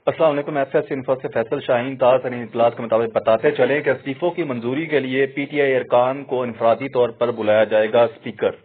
السلام علیکم۔ FS info سے فیصل شاہین۔ تازہ ترین اطلاعات کے مطابق بتاتے چلیں کہ استعفوں کی منظوری کے لیے PTI ارکان کو انفرادی طور پر بلایا جائے گا۔ اسپیکر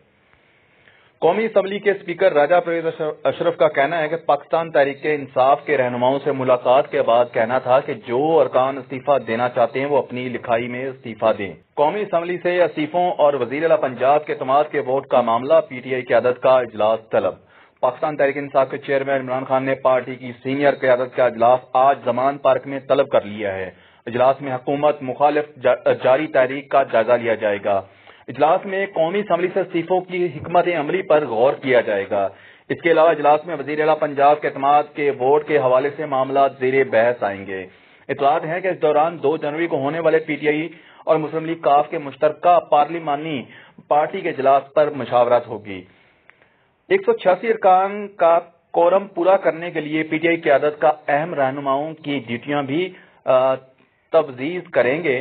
قومی اسمبلی کے اسپیکر راجہ پرویز اشرف کا کہنا ہے کہ پاکستان تحریک انصاف کے رہنماؤں سے ملاقات کے بعد کہنا تھا کہ جو ارکان استعفیٰ دینا چاہتے ہیں وہ اپنی لکھائی میں استعفیٰ دیں۔ قومی اسمبلی سے استعفوں اور وزیر اعلیٰ پنجاب کے اعتماد کے ووٹ کا معاملہ PTI قیادت کا اجلاس طلب۔ پاکستان تحریک انصاف کے چیئرمین عمران خان نے پارٹی کی سینئر قیادت کا اجلاس آج زمان پارک میں طلب کر لیا ہے۔ اجلاس میں حکومت مخالف جاری تحریک کا جائزہ لیا جائے گا۔ اجلاس میں قومی اسمبلی سے استعفوں کی حکمت عملی پر غور کیا جائے گا۔ اس کے علاوہ اجلاس میں وزیر اعلیٰ پنجاب کے اعتماد کے ووٹ کے حوالے سے معاملات زیر بحث آئیں گے۔ اطلاعات ہیں کہ اس دوران 2 جنوری کو ہونے والے PTI اور مسلم لیگ کاف کے مشترکہ پارلیمانی پارٹی کے اجلاس پر مشاورت ہوگی۔ 186 ارکان کا کورم پورا کرنے کے لیے PTI قیادت کا اہم رہنماؤں کی ڈیوٹیاں بھی تفویض کریں گے۔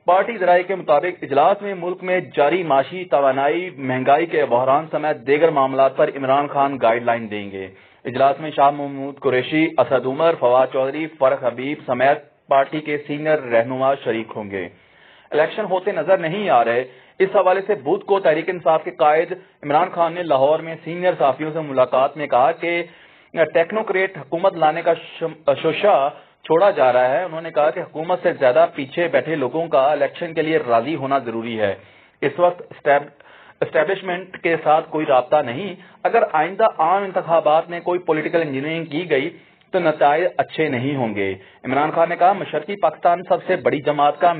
پارٹی ذرائع کے مطابق اجلاس میں ملک میں جاری معاشی توانائی، مہنگائی کے بحران سمیت دیگر معاملات پر عمران خان گائیڈ لائن دیں گے۔ اجلاس میں شاہ محمود قریشی، اسد عمر، فواد چودھری، فرق حبیب سمیت پارٹی کے سینئر رہنما شریک ہوں گے۔ الیکشن ہوتے نظر نہیں آ رہے، اس حوالے سے بدھ کو تحریک انصاف کے قائد عمران خان نے لاہور میں سینئر صحافیوں سے ملاقات میں کہا کہ ٹیکنوکریٹ حکومت لانے کا شوشہ چھوڑا جا رہا ہے۔ انہوں نے کہا کہ حکومت سے زیادہ پیچھے بیٹھے لوگوں کا الیکشن کے لیے راضی ہونا ضروری ہے۔ اس وقت اسٹیبلشمنٹ کے ساتھ کوئی رابطہ نہیں۔ اگر آئندہ عام انتخابات میں کوئی پولیٹیکل انجینئرنگ کی گئی تو نتائج اچھے نہیں ہوں گے۔ عمران خان نے کہا مشرقی پاکستان سب سے بڑی جماعت کا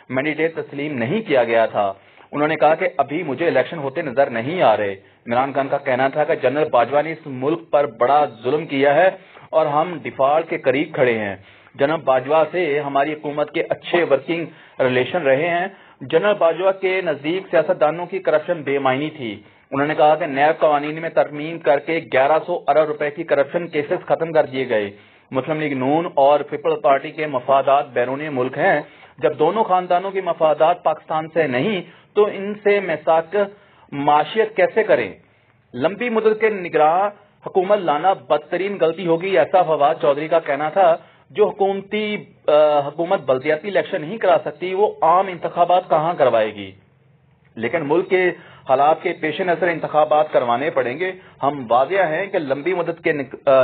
مینڈیٹ تسلیم نہیں کیا گیا تھا۔ انہوں نے کہا کہ ابھی مجھے الیکشن ہوتے نظر نہیں آ رہے۔ عمران خان کا کہنا تھا کہ جنرل باجوہ نے اس ملک پر بڑا ظلم کیا ہے اور ہم ڈیفالٹ کے قریب کھڑے ہیں۔ جنرل باجوہ سے ہماری حکومت کے اچھے ورکنگ ریلیشن رہے ہیں۔ جنرل باجوہ کے نزدیک سیاستدانوں کی کرپشن بے معنی تھی۔ انہوں نے کہا کہ نیب قوانین میں ترمیم کر کے 1100 ارب روپے کی کرپشن کیسز ختم کر دیے گئے۔ مسلم لیگ نون اور پیپلز پارٹی کے مفادات بیرون ملک ہیں۔ جب دونوں خاندانوں کے مفادات پاکستان سے نہیں تو ان سے میثاق معاشیت کیسے کریں؟ لمبی مدت کے نگراں حکومت لانا بدترین غلطی ہوگی، ایسا فواد چودھری کا کہنا تھا۔ جو حکومت بلدیاتی الیکشن نہیں کرا سکتی وہ عام انتخابات کہاں کروائے گی؟ لیکن ملک کے حالات کے پیش نظر انتخابات کروانے پڑیں گے۔ ہم واضح ہیں کہ لمبی مدت کے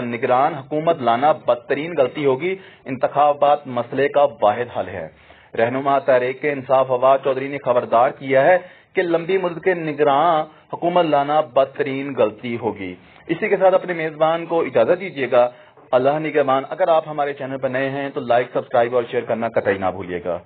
نگران حکومت لانا بدترین غلطی ہوگی۔ انتخابات مسئلے کا واحد حل ہے۔ رہنما تحریک انصاف فواد چودھری نے خبردار کیا ہے کہ لمبی مدت کے نگراں حکومت لانا بدترین غلطی ہوگی۔ اسی کے ساتھ اپنے میزبان کو اجازت دیجیے گا۔ اللہ نگہبان۔ اگر آپ ہمارے چینل پر نئے ہیں تو لائک، سبسکرائب اور شیئر کرنا قطعی نہ بھولیے گا۔